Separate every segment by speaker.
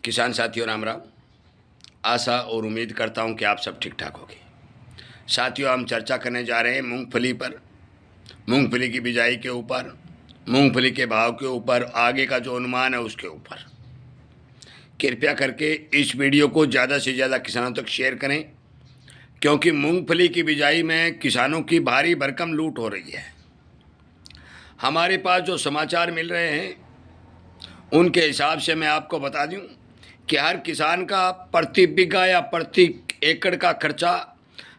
Speaker 1: किसान साथियों राम राम। आशा और उम्मीद करता हूं कि आप सब ठीक ठाक होंगे। साथियों, हम चर्चा करने जा रहे हैं मूंगफली पर, मूंगफली की बिजाई के ऊपर, मूंगफली के भाव के ऊपर, आगे का जो अनुमान है उसके ऊपर। कृपया करके इस वीडियो को ज़्यादा से ज़्यादा किसानों तक शेयर करें, क्योंकि मूंगफली की बिजाई में किसानों की भारी भरकम लूट हो रही है। हमारे पास जो समाचार मिल रहे हैं उनके हिसाब से मैं आपको बता दूं कि हर किसान का प्रति बीघा या प्रति एकड़ का खर्चा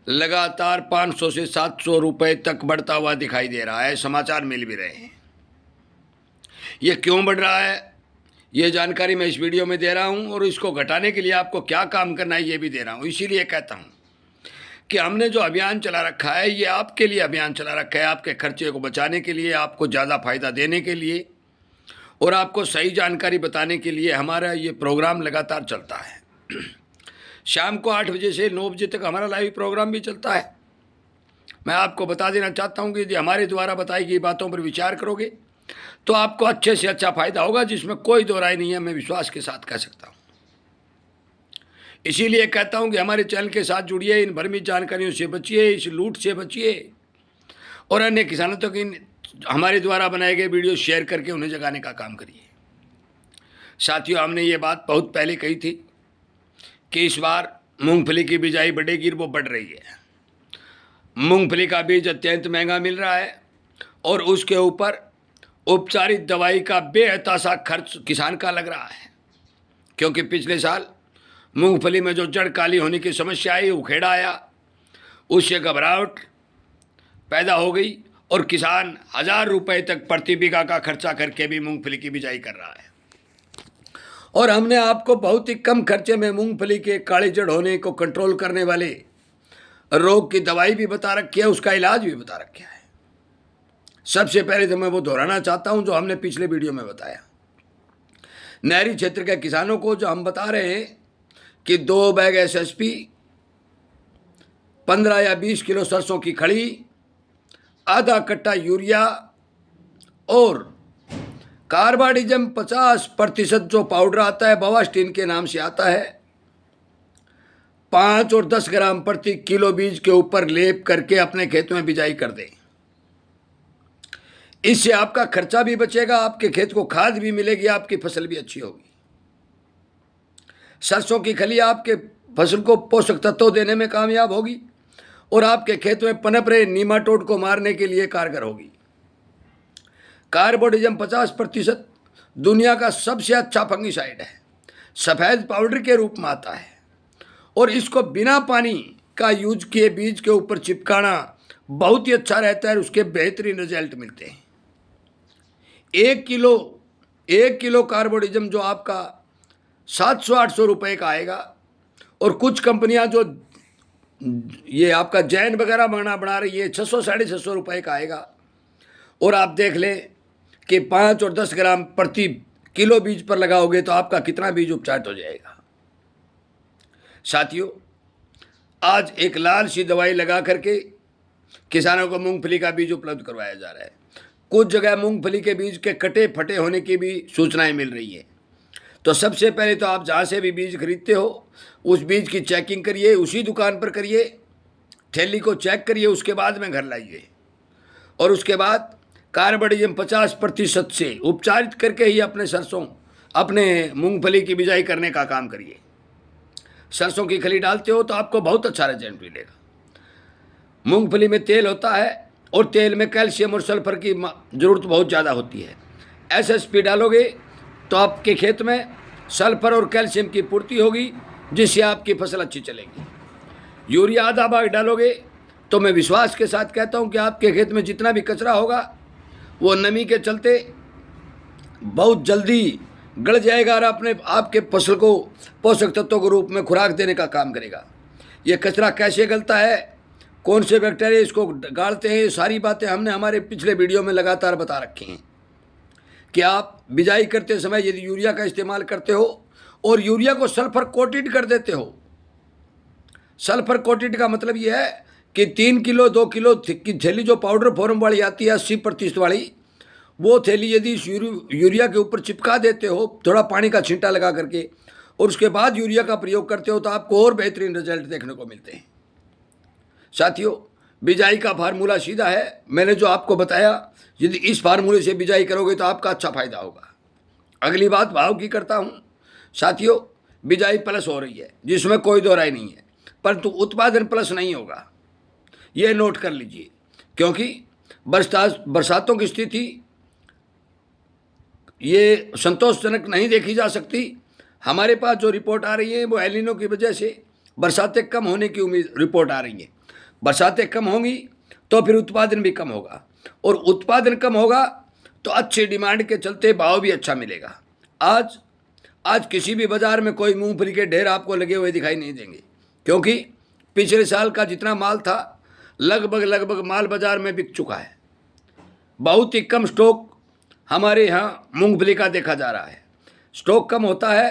Speaker 1: लगातार 500 से 700 रुपये तक बढ़ता हुआ दिखाई दे रहा है। समाचार मिल भी रहे हैं। ये क्यों बढ़ रहा है, ये जानकारी मैं इस वीडियो में दे रहा हूं, और इसको घटाने के लिए आपको क्या काम करना है ये भी दे रहा हूं। इसीलिए कहता हूं कि हमने जो अभियान चला रखा है ये आपके लिए अभियान चला रखा है, आपके खर्चे को बचाने के लिए, आपको ज़्यादा फायदा देने के लिए और आपको सही जानकारी बताने के लिए हमारा ये प्रोग्राम लगातार चलता है। शाम को 8 बजे से 9 बजे तक हमारा लाइव प्रोग्राम भी चलता है। मैं आपको बता देना चाहता हूँ कि यदि हमारे द्वारा बताई गई बातों पर विचार करोगे तो आपको अच्छे से अच्छा फायदा होगा, जिसमें कोई दो राय नहीं है, मैं विश्वास के साथ कह सकता हूँ। इसीलिए कहता हूँ कि हमारे चैनल के साथ जुड़िए, इन भ्रमित जानकारियों से बचिए, इस लूट से बचिए और अन्य किसानों तक इन हमारे द्वारा बनाए गए वीडियो शेयर करके उन्हें जगाने का काम करिए। साथियों, हमने ये बात बहुत पहले कही थी कि इस बार मूंगफली की बिजाई बढ़ेगी, वो बढ़ रही है। मूंगफली का बीज अत्यंत महंगा मिल रहा है और उसके ऊपर उपचारित दवाई का बेहताशा खर्च किसान का लग रहा है, क्योंकि पिछले साल मूंगफली में जो जड़ काली होने की समस्या आई, उखेड़ा आया, उससे घबराहट पैदा हो गई और किसान 1000 रुपये तक प्रति बीघा का खर्चा करके भी मूंगफली की बिजाई कर रहा है। और हमने आपको बहुत ही कम खर्चे में मूंगफली के काले जड़ होने को कंट्रोल करने वाले रोग की दवाई भी बता रखी है, उसका इलाज भी बता रखा है। सबसे पहले तो मैं वो दोहराना चाहता हूं जो हमने पिछले वीडियो में बताया। नहरी क्षेत्र के किसानों को जो हम बता रहे हैं कि 2 बैग SSP, 15 या 20 किलो सरसों की खड़ी, आधा कट्टा यूरिया और कार्बाडिजम 50% जो पाउडर आता है, बवास्टिन के नाम से आता है, 5 और 10 ग्राम प्रति किलो बीज के ऊपर लेप करके अपने खेत में बिजाई कर दें। इससे आपका खर्चा भी बचेगा, आपके खेत को खाद भी मिलेगी, आपकी फसल भी अच्छी होगी। सरसों की खली आपके फसल को पोषक तत्व देने में कामयाब होगी और आपके खेत में पनप रहे नीमाटोड को मारने के लिए कारगर होगी। कार्बोडिजम 50% दुनिया का सबसे अच्छा फंगिसाइड है, सफ़ेद पाउडर के रूप में आता है और इसको बिना पानी का यूज किए बीज के ऊपर चिपकाना बहुत ही अच्छा रहता है, उसके बेहतरीन रिजल्ट मिलते हैं। 1 किलो कार्बोडिजम जो आपका 700-800 रुपये का आएगा, और कुछ कंपनियां जो ये आपका जैन वगैरह बना रही है 600-650 रुपये का आएगा। और आप देख लें कि 5 और 10 ग्राम प्रति किलो बीज पर लगाओगे तो आपका कितना बीज उपचारित हो जाएगा। साथियों, आज एक लाल सी दवाई लगा करके किसानों को मूंगफली का बीज उपलब्ध करवाया जा रहा है। कुछ जगह मूंगफली के बीज के कटे फटे होने की भी सूचनाएं मिल रही है। तो सबसे पहले तो आप जहाँ से भी बीज खरीदते हो उस बीज की चेकिंग करिए, उसी दुकान पर करिए, थैली को चेक करिए, उसके बाद में घर लाइए और उसके बाद कार्बोडिजम 50% से उपचारित करके ही अपने मूंगफली की बिजाई करने का काम करिए। सरसों की खली डालते हो तो आपको बहुत अच्छा रिजल्ट मिलेगा। मूंगफली में तेल होता है और तेल में कैल्शियम और सल्फर की ज़रूरत बहुत ज़्यादा होती है। SSP डालोगे तो आपके खेत में सल्फर और कैल्शियम की पूर्ति होगी, जिससे आपकी फसल अच्छी चलेगी। यूरिया आधा भाग डालोगे तो मैं विश्वास के साथ कहता हूं कि आपके खेत में जितना भी कचरा होगा वो नमी के चलते बहुत जल्दी गल जाएगा और आपके फसल को पोषक तत्वों के रूप में खुराक देने का काम करेगा। ये कचरा कैसे गलता है, कौन से बैक्टीरिया इसको गाड़ते हैं, ये सारी बातें हमने हमारे पिछले वीडियो में लगातार बता रखी हैं। कि आप बिजाई करते समय यदि यूरिया का इस्तेमाल करते हो और यूरिया को सल्फर कोटेड कर देते हो, सल्फर कोटेड का मतलब ये है कि 3 किलो 2 किलो की थैली जो पाउडर फॉर्म वाली आती है 80% वाली, वो थैली यदि यूरिया के ऊपर चिपका देते हो थोड़ा पानी का छींटा लगा करके और उसके बाद यूरिया का प्रयोग करते हो तो आपको और बेहतरीन रिजल्ट देखने को मिलते हैं। साथियों, बिजाई का फार्मूला सीधा है, मैंने जो आपको बताया, यदि इस फार्मूले से बिजाई करोगे तो आपका अच्छा फायदा होगा। अगली बात भाव की करता हूँ। साथियों, बिजाई प्लस हो रही है जिसमें कोई दो राय नहीं है, परंतु उत्पादन प्लस नहीं होगा, ये नोट कर लीजिए, क्योंकि बरसातों की स्थिति ये संतोषजनक नहीं देखी जा सकती। हमारे पास जो रिपोर्ट आ रही है वो एल नीनो की वजह से बरसातें कम होने की उम्मीद रिपोर्ट आ रही है। बरसातें कम होंगी तो फिर उत्पादन भी कम होगा, और उत्पादन कम होगा तो अच्छी डिमांड के चलते भाव भी अच्छा मिलेगा। आज किसी भी बाज़ार में कोई मूंगफली के ढेर आपको लगे हुए दिखाई नहीं देंगे, क्योंकि पिछले साल का जितना माल था लगभग माल बाज़ार में बिक चुका है। बहुत ही कम स्टॉक हमारे यहाँ मूंगफली का देखा जा रहा है। स्टॉक कम होता है,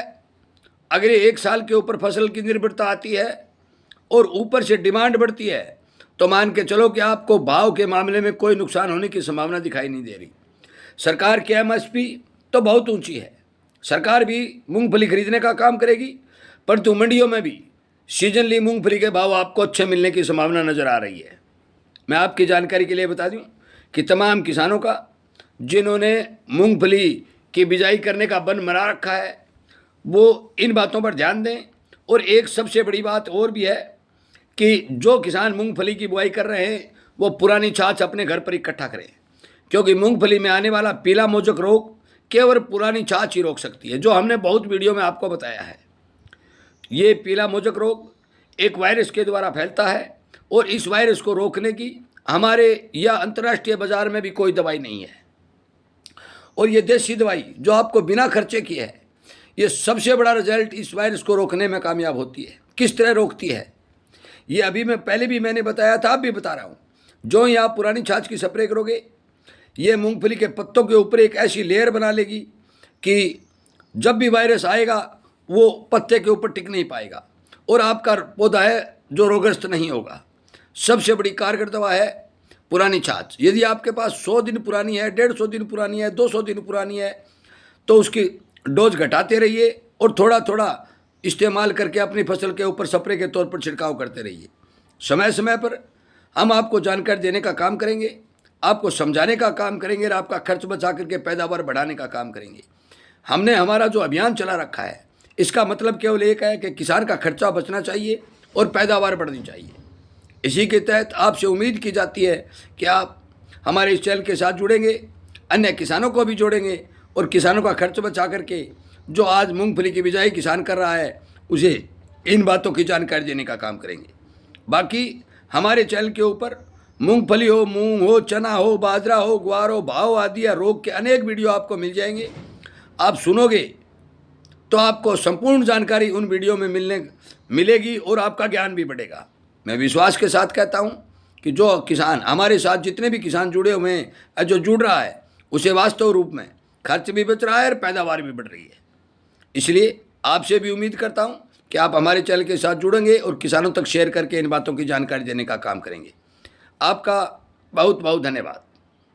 Speaker 1: अगले एक साल के ऊपर फसल की निर्भरता आती है और ऊपर से डिमांड बढ़ती है, तो मान के चलो कि आपको भाव के मामले में कोई नुकसान होने की संभावना दिखाई नहीं दे रही। सरकार की एमएसपी तो बहुत ऊंची है, सरकार भी मूंगफली खरीदने का काम करेगी, परंतु मंडियों में भी सीजनली मूंगफली के भाव आपको अच्छे मिलने की संभावना नज़र आ रही है। मैं आपकी जानकारी के लिए बता दूं कि तमाम किसानों का जिन्होंने मूंगफली की बिजाई करने का बन बना रखा है वो इन बातों पर ध्यान दें। और एक सबसे बड़ी बात और भी है कि जो किसान मूंगफली की बुआई कर रहे हैं वो पुरानी छाछ अपने घर पर इकट्ठा करें, क्योंकि मूंगफली में आने वाला पीला मोजक रोग केवल पुरानी छाछ ही रोक सकती है, जो हमने बहुत वीडियो में आपको बताया है। ये पीला मोजक रोग एक वायरस के द्वारा फैलता है और इस वायरस को रोकने की हमारे या अंतर्राष्ट्रीय बाजार में भी कोई दवाई नहीं है। और ये देसी दवाई जो आपको बिना खर्चे की है, ये सबसे बड़ा रिजल्ट इस वायरस को रोकने में कामयाब होती है। किस तरह रोकती है ये अभी मैं पहले भी मैंने बताया था, अब भी बता रहा हूँ। जो ही आप पुरानी छाछ की स्प्रे करोगे, ये मूंगफली के पत्तों के ऊपर एक ऐसी लेयर बना लेगी कि जब भी वायरस आएगा वो पत्ते के ऊपर टिक नहीं पाएगा और आपका पौधा है जो रोगग्रस्त नहीं होगा। सबसे बड़ी कारगर दवा है पुरानी छाछ। यदि आपके पास 100 दिन पुरानी है, 150 दिन पुरानी है, 200 दिन पुरानी है, तो उसकी डोज घटाते रहिए और थोड़ा थोड़ा इस्तेमाल करके अपनी फसल के ऊपर स्प्रे के तौर पर छिड़काव करते रहिए। समय समय पर हम आपको जानकारी देने का काम करेंगे, आपको समझाने का काम करेंगे और आपका खर्च बचा करके पैदावार बढ़ाने का काम करेंगे। हमने हमारा जो अभियान चला रखा है इसका मतलब केवल एक है कि किसान का खर्चा बचना चाहिए और पैदावार बढ़नी चाहिए। इसी के तहत आपसे उम्मीद की जाती है कि आप हमारे इस चैनल के साथ जुड़ेंगे, अन्य किसानों को भी जोड़ेंगे और किसानों का खर्च बचा करके जो आज मूंगफली की बिजाई किसान कर रहा है उसे इन बातों की जानकारी देने का काम करेंगे। बाकी हमारे चैनल के ऊपर मूंगफली हो, मूंग हो, चना हो, बाजरा हो, ग्वार हो, भाव आदि या रोग के अनेक वीडियो आपको मिल जाएंगे। आप सुनोगे तो आपको संपूर्ण जानकारी उन वीडियो में मिलेगी और आपका ज्ञान भी बढ़ेगा। मैं विश्वास के साथ कहता हूं कि जो किसान हमारे साथ जितने भी किसान जुड़े हुए हैं, जो जुड़ रहा है उसे वास्तव रूप में खर्च भी बच रहा है और पैदावार भी बढ़ रही है। इसलिए आपसे भी उम्मीद करता हूं कि आप हमारे चैनल के साथ जुड़ेंगे और किसानों तक शेयर करके इन बातों की जानकारी देने का काम करेंगे। आपका बहुत बहुत धन्यवाद।